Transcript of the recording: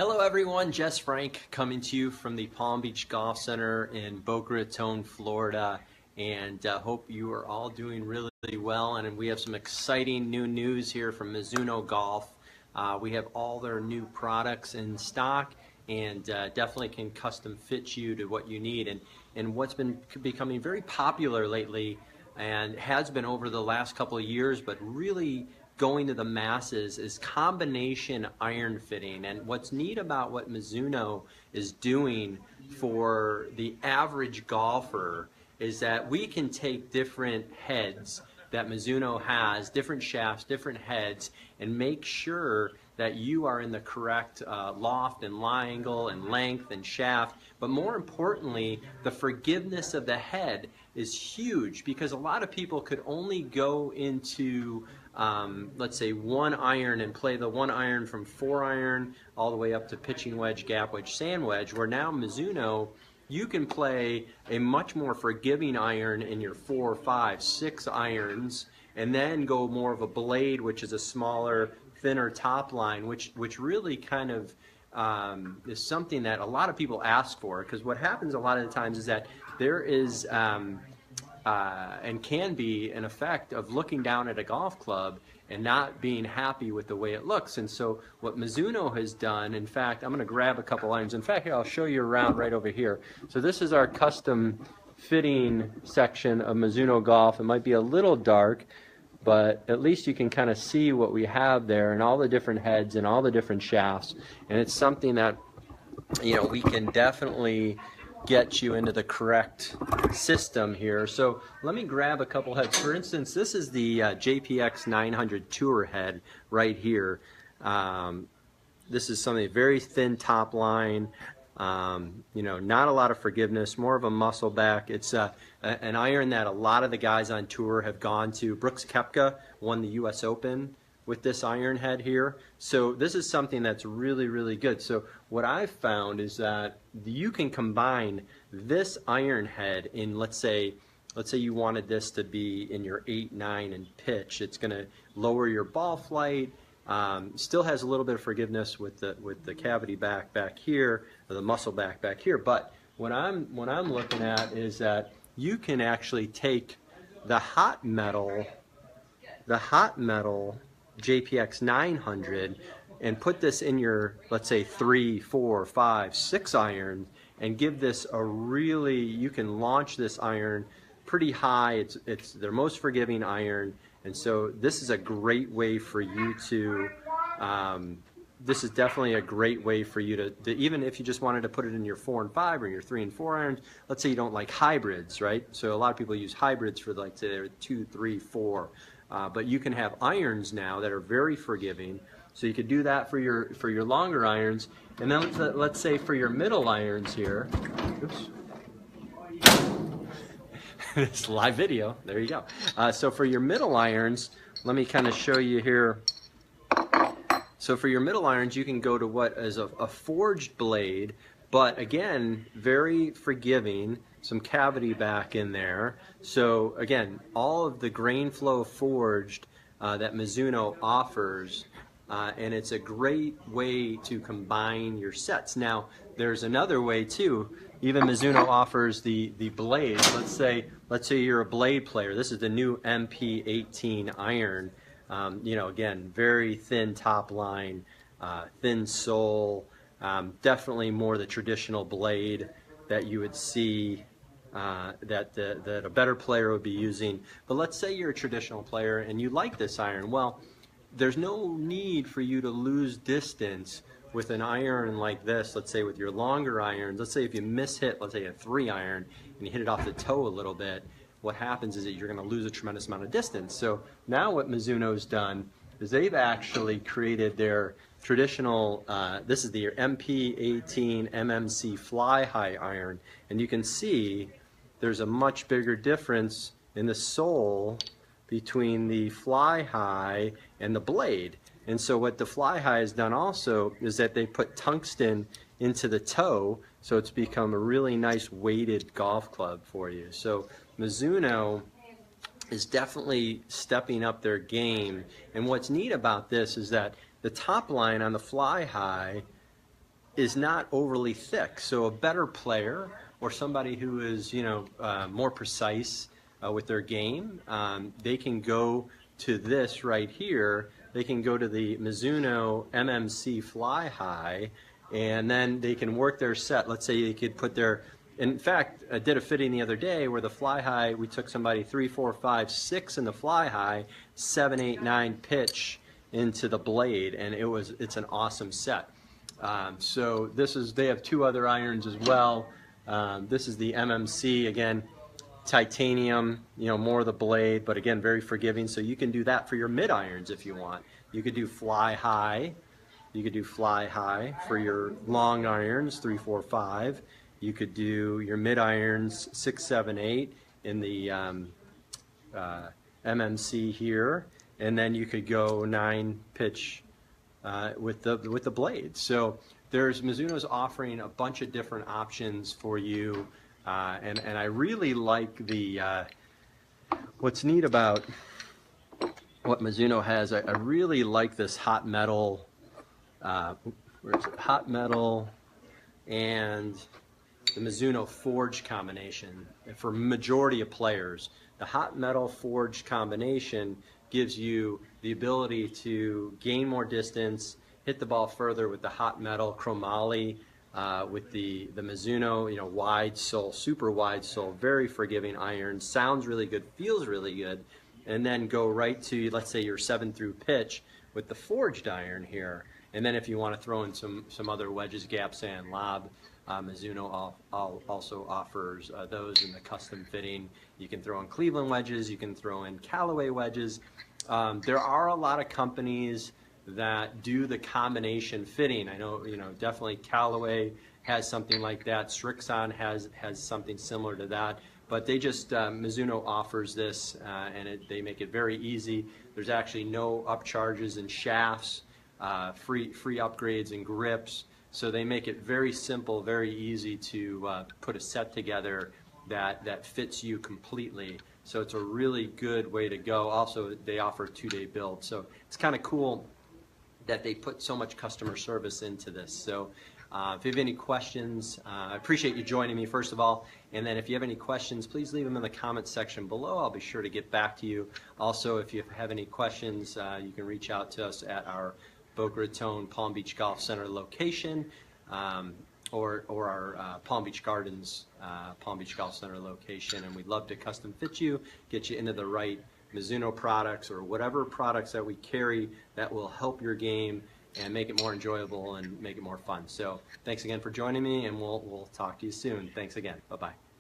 Hello everyone, Jess Frank coming to you from the Palm Beach Golf Center in Boca Raton, Florida, and hope you are all doing really well. And we have some exciting new news here from Mizuno Golf. We have all their new products in stock and definitely can custom fit you to what you need. And what's been becoming very popular lately and has been over the last couple of years, but really going to the masses, is combination iron fitting. And what's neat about what Mizuno is doing for the average golfer is that we can take different heads that Mizuno has, different shafts, different heads, and make sure that you are in the correct loft and lie angle and length and shaft. But more importantly, the forgiveness of the head is huge, because a lot of people could only go into let's say one iron and play the one iron from 4-iron all the way up to pitching wedge, gap wedge, sand wedge, where now Mizuno, you can play a much more forgiving iron in your 4, 5, 6 irons, and then go more of a blade, which is a smaller, thinner top line, which really kind of is something that a lot of people ask for. Because what happens a lot of the times is that there is and can be an effect of looking down at a golf club and not being happy with the way it looks. And so what Mizuno has done, in fact, I'm going to grab a couple irons. In fact, here, I'll show you around right over here. So this is our custom fitting section of Mizuno Golf. It might be a little dark, but at least you can kind of see what we have there and all the different heads and all the different shafts. And it's something that, you know, we can definitely get you into the correct system here. So let me grab a couple heads. For instance, this is the JPX 900 Tour head right here. This is something very thin top line, you know, not a lot of forgiveness, more of a muscle back. It's an iron that a lot of the guys on tour have gone to. Brooks Koepka won the US Open with this iron head here. So this is something that's really, really good. So what I've found is that you can combine this iron head in, let's say you wanted this to be in your 8, 9 and pitch. It's going to lower your ball flight. Still has a little bit of forgiveness with the cavity back here, or the muscle back here. But what I'm looking at is that you can actually take the hot metal JPX 900 and put this in your, let's say, 3, 4, 5, 6 iron, and give this a really, you can launch this iron pretty high. It's their most forgiving iron, and so this is a great way for you to this is definitely a great way for you to even if you just wanted to put it in your 4 and 5 or your 3 and 4 irons. Let's say you don't like hybrids, right? So a lot of people use hybrids for, like, say, their 2, 3, 4. But you can have irons now that are very forgiving, so you could do that for your longer irons. And then let's say for your middle irons here, oops, this live video, there you go. So for your middle irons, let me kind of show you here. So for your middle irons, you can go to what is a forged blade, but again, very forgiving, some cavity back in there. So again, all of the grain flow forged that Mizuno offers, and it's a great way to combine your sets. Now, there's another way too. Even Mizuno offers the blades. Let's say you're a blade player. This is the new MP18 iron. You know, again, very thin top line, thin sole. Definitely more the traditional blade that you would see that a better player would be using. But let's say you're a traditional player and you like this iron. Well, there's no need for you to lose distance with an iron like this. Let's say with your longer irons, let's say if you mishit, let's say a 3 iron, and you hit it off the toe a little bit, what happens is that you're going to lose a tremendous amount of distance. So now what Mizuno's done is they've actually created their traditional, this is the MP18 MMC Fly High iron, and you can see there's a much bigger difference in the sole between the Fly High and the blade. And so what the Fly High has done also is that they put tungsten into the toe, so it's become a really nice weighted golf club for you. So Mizuno is definitely stepping up their game. And what's neat about this is that the top line on the Fly High is not overly thick. So a better player or somebody who is, more precise with their game, they can go to this right here. They can go to the Mizuno MMC Fly High, and then they can work their set. Let's say they could put their, in fact, I did a fitting the other day where the Fly High, we took somebody 3, 4, 5, 6 in the Fly High, 7, 8, 9 pitch into the blade, and it's an awesome set. So they have 2 other irons as well. This is the MMC, again, titanium, more of the blade, but again, very forgiving. So you can do that for your mid irons if you want. You could do fly high. You could do fly high for your long irons, 3, 4, 5. You could do your mid irons, 6, 7, 8 in the MMC here, and then you could go 9 pitch with the blade. So Mizuno's offering a bunch of different options for you, and I really like what's neat about what Mizuno has. I really like this hot metal. Where is it? Hot metal and the Mizuno forge combination. For majority of players, the hot metal forge combination gives you the ability to gain more distance, hit the ball further with the hot metal chromoly, with the Mizuno, wide sole, super wide sole, very forgiving iron, sounds really good, feels really good, and then go right to, let's say, your 7 through pitch with the forged iron here. And then if you want to throw in some other wedges, gap sand, lob, Mizuno also offers those in the custom fitting. You can throw in Cleveland wedges, you can throw in Callaway wedges. There are a lot of companies that do the combination fitting. I know, definitely Callaway has something like that. Strixon has something similar to that. But they just, Mizuno offers this, and they make it very easy. There's actually no upcharges in shafts, free upgrades and grips. So they make it very simple, very easy to put a set together that fits you completely. So it's a really good way to go. Also, they offer a 2-day build. So it's kind of cool that they put so much customer service into this. So if you have any questions, I appreciate you joining me, first of all. And then if you have any questions, please leave them in the comments section below. I'll be sure to get back to you. Also, if you have any questions, you can reach out to us at our Boca Raton Palm Beach Golf Center location, or our Palm Beach Gardens Palm Beach Golf Center location. And we'd love to custom fit you, get you into the right Mizuno products or whatever products that we carry that will help your game and make it more enjoyable and make it more fun. So thanks again for joining me, and we'll talk to you soon. Thanks again. Bye-bye.